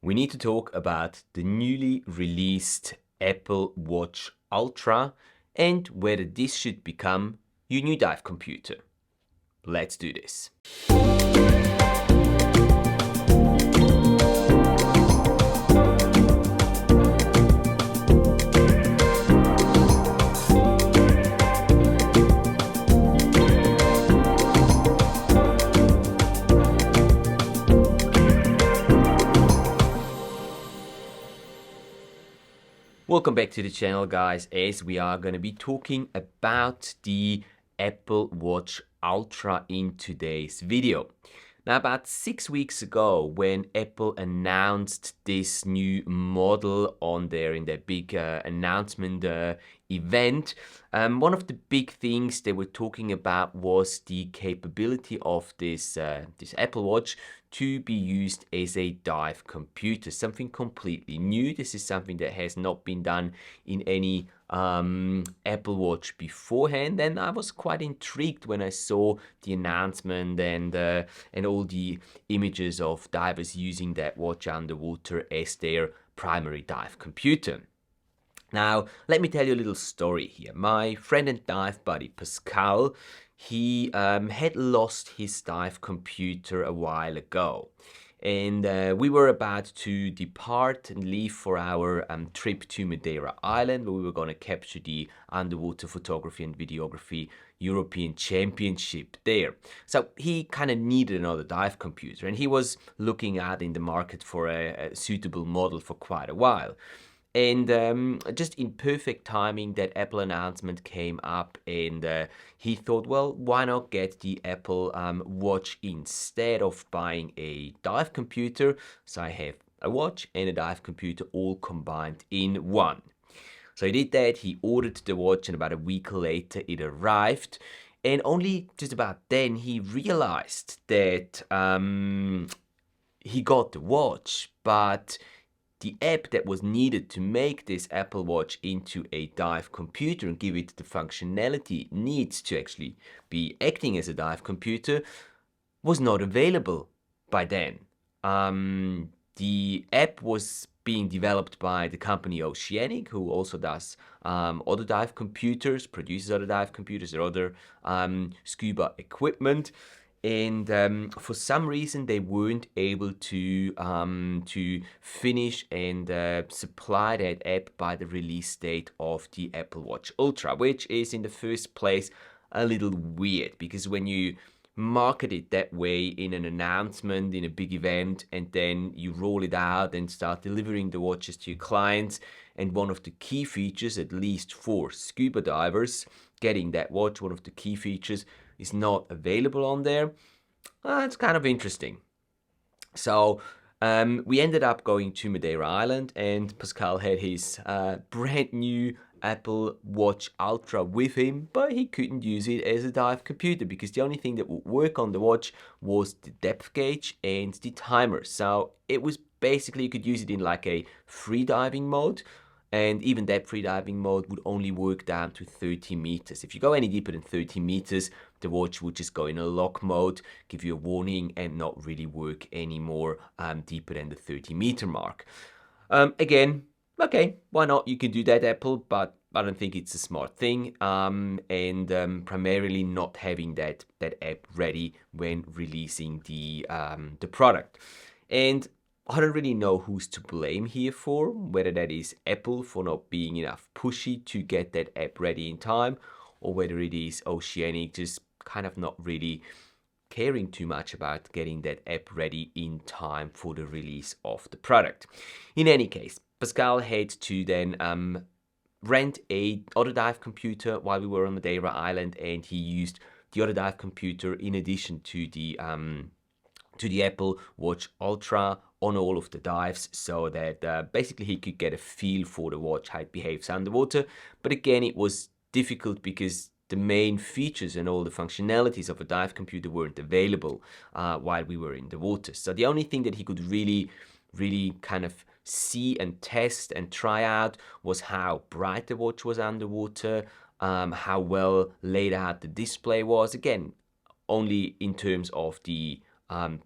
we need to talk about the newly released Apple Watch Ultra and whether this should become your new dive computer. Let's do this. Welcome back to the channel, guys, as we are going to be talking about the Apple Watch Ultra in today's video. Now, about 6 weeks ago, when Apple announced this new model in their big announcement event, one of the big things they were talking about was the capability of this Apple Watch to be used as a dive computer, something completely new. This is something that has not been done in any Apple Watch beforehand, and I was quite intrigued when I saw the announcement and all the images of divers using that watch underwater as their primary dive computer. Now, let me tell you a little story here. My friend and dive buddy, Pascal, he had lost his dive computer a while ago. And we were about to depart and leave for our trip to Madeira Island, where we were going to capture the underwater photography and videography European Championship there. So he kind of needed another dive computer, and he was looking out in the market for a suitable model for quite a while. And just in perfect timing, that Apple announcement came up, and he thought, well, why not get the Apple Watch instead of buying a dive computer? So I have a watch and a dive computer all combined in one. So he did that. He ordered the watch, and about a week later it arrived. And only just about then he realized that he got the watch, but the app that was needed to make this Apple Watch into a dive computer and give it the functionality it needs to actually be acting as a dive computer was not available by then. The app was being developed by the company Oceanic, who also does other dive computers, produces other dive computers or other scuba equipment. And for some reason, they weren't able to finish and supply that app by the release date of the Apple Watch Ultra, which is in the first place a little weird, because when you market it that way in an announcement, in a big event, and then you roll it out and start delivering the watches to your clients, and one of the key features, at least for scuba divers getting that watch, one of the key features is not available on there. It's kind of interesting. So we ended up going to Madeira Island, and Pascal had his brand new Apple Watch Ultra with him, but he couldn't use it as a dive computer because the only thing that would work on the watch was the depth gauge and the timer. So it was basically, you could use it in like a free diving mode. And even that free diving mode would only work down to 30 meters. If you go any deeper than 30 meters, the watch would just go in a lock mode, give you a warning, and not really work anymore deeper than the 30-meter mark. Again, okay, why not? You can do that, Apple, but I don't think it's a smart thing. And primarily not having that app ready when releasing the product. And I don't really know who's to blame here for, whether that is Apple for not being enough pushy to get that app ready in time, or whether it is Oceanic just kind of not really caring too much about getting that app ready in time for the release of the product. In any case, Pascal had to then rent a other dive computer while we were on Madeira Island, and he used the other dive computer in addition to the Apple Watch Ultra on all of the dives, so that basically he could get a feel for the watch, how it behaves underwater. But again, it was difficult because the main features and all the functionalities of a dive computer weren't available while we were in the water. So the only thing that he could really kind of see and test and try out was how bright the watch was underwater, how well laid out the display was. Again, only in terms of the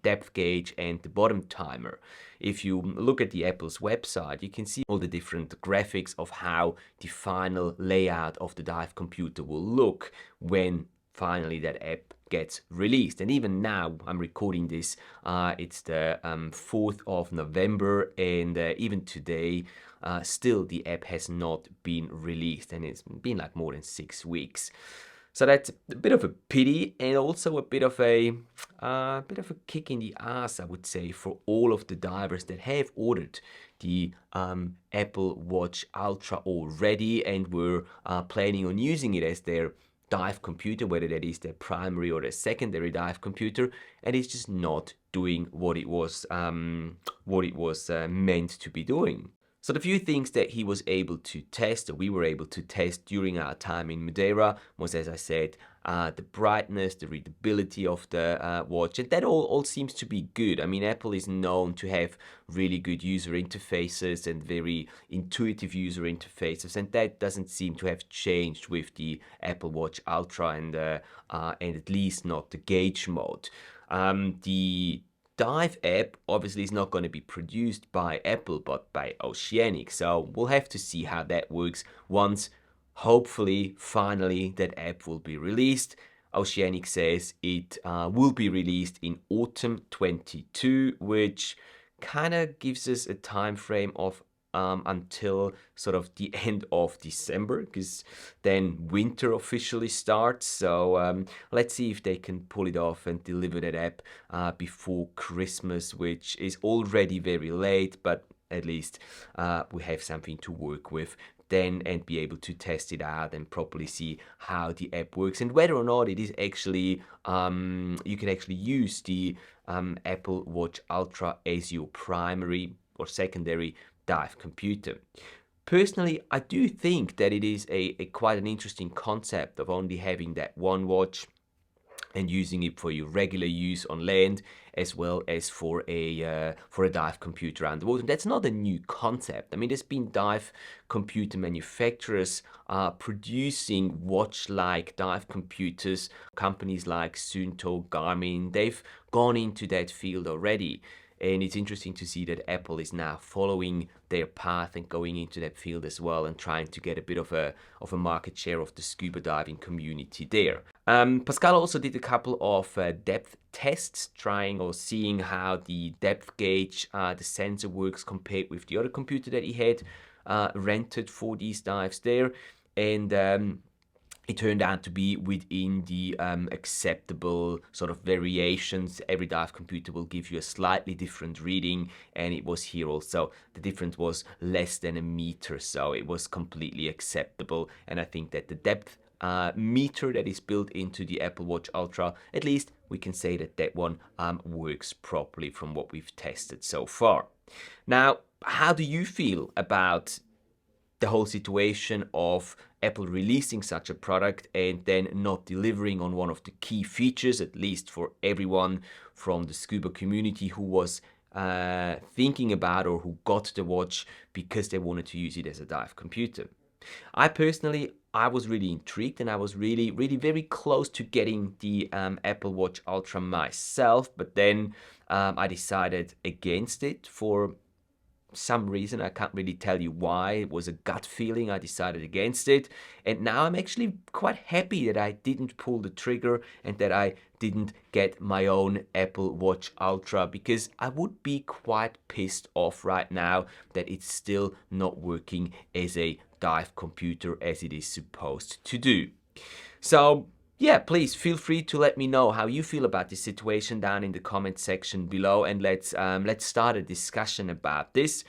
depth gauge and the bottom timer. If you look at the Apple's website, you can see all the different graphics of how the final layout of the dive computer will look when finally that app gets released. And even now, I'm recording this, it's the 4th of November, and even today, still the app has not been released, and it's been like more than 6 weeks. So that's a bit of a pity, and also a bit of a kick in the ass, I would say, for all of the divers that have ordered the Apple Watch Ultra already and were planning on using it as their dive computer, whether that is their primary or their secondary dive computer, and it's just not doing what it was meant to be doing. So the few things that he was able to test, or we were able to test during our time in Madeira, was, as I said, the brightness, the readability of the watch, and that all seems to be good. I mean, Apple is known to have really good user interfaces and very intuitive user interfaces, and that doesn't seem to have changed with the Apple Watch Ultra, and at least not the gauge mode. The Dive app obviously is not going to be produced by Apple but by Oceanic, so we'll have to see how that works once, hopefully, finally that app will be released. Oceanic says it will be released in autumn 22, which kind of gives us a time frame of until sort of the end of December, because then winter officially starts. So let's see if they can pull it off and deliver that app before Christmas, which is already very late, but at least we have something to work with then and be able to test it out and properly see how the app works and whether or not it is actually you can actually use the Apple Watch Ultra as your primary or secondary dive computer. Personally, I do think that it is a quite an interesting concept of only having that one watch and using it for your regular use on land as well as for a dive computer around the world. And that's not a new concept. I mean, there's been dive computer manufacturers producing watch-like dive computers. Companies like Suunto, Garmin, they've gone into that field already. And it's interesting to see that Apple is now following their path and going into that field as well and trying to get a bit of a market share of the scuba diving community there. Pascal also did a couple of depth tests, trying or seeing how the depth gauge, the sensor works compared with the other computer that he had rented for these dives there. And it turned out to be within the acceptable sort of variations. Every dive computer will give you a slightly different reading, and it was here also. The difference was less than a meter, so it was completely acceptable. And I think that the depth meter that is built into the Apple Watch Ultra, at least we can say that that one works properly from what we've tested so far. Now, how do you feel about the whole situation of Apple releasing such a product and then not delivering on one of the key features, at least for everyone from the scuba community who was thinking about or who got the watch because they wanted to use it as a dive computer? I personally, I was really intrigued, and I was really very close to getting the Apple Watch Ultra myself, but then I decided against it for some reason. I can't really tell you why. It was a gut feeling. I decided against it, and now I'm actually quite happy that I didn't pull the trigger and that I didn't get my own Apple Watch Ultra, because I would be quite pissed off right now that it's still not working as a dive computer as it is supposed to do. So yeah, please feel free to let me know how you feel about this situation down in the comment section below, and let's start a discussion about this.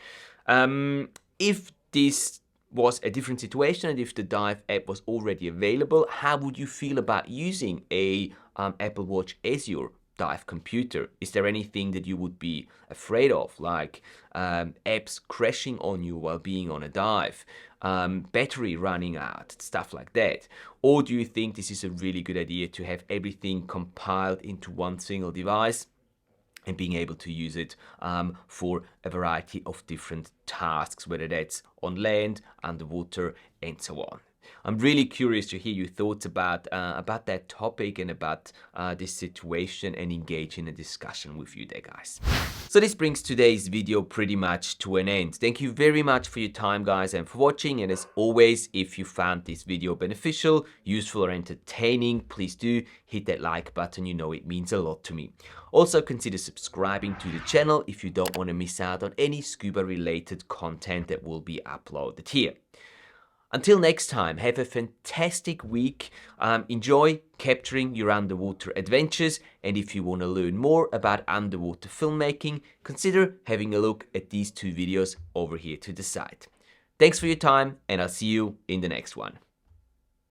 If this was a different situation and if the Dive app was already available, how would you feel about using a Apple Watch as your dive computer? Is there anything that you would be afraid of, like apps crashing on you while being on a dive, battery running out, stuff like that? Or do you think this is a really good idea to have everything compiled into one single device and being able to use it for a variety of different tasks, whether that's on land, underwater, and so on? I'm really curious to hear your thoughts about that topic and about this situation, and engage in a discussion with you there, guys. So this brings today's video pretty much to an end. Thank you very much for your time, guys, and for watching. And as always, if you found this video beneficial, useful, or entertaining, please do hit that like button. You know it means a lot to me. Also, consider subscribing to the channel if you don't want to miss out on any scuba related content that will be uploaded here. Until next time, have a fantastic week. Enjoy capturing your underwater adventures, and if you want to learn more about underwater filmmaking, consider having a look at these two videos over here to the side. Thanks for your time, and I'll see you in the next one.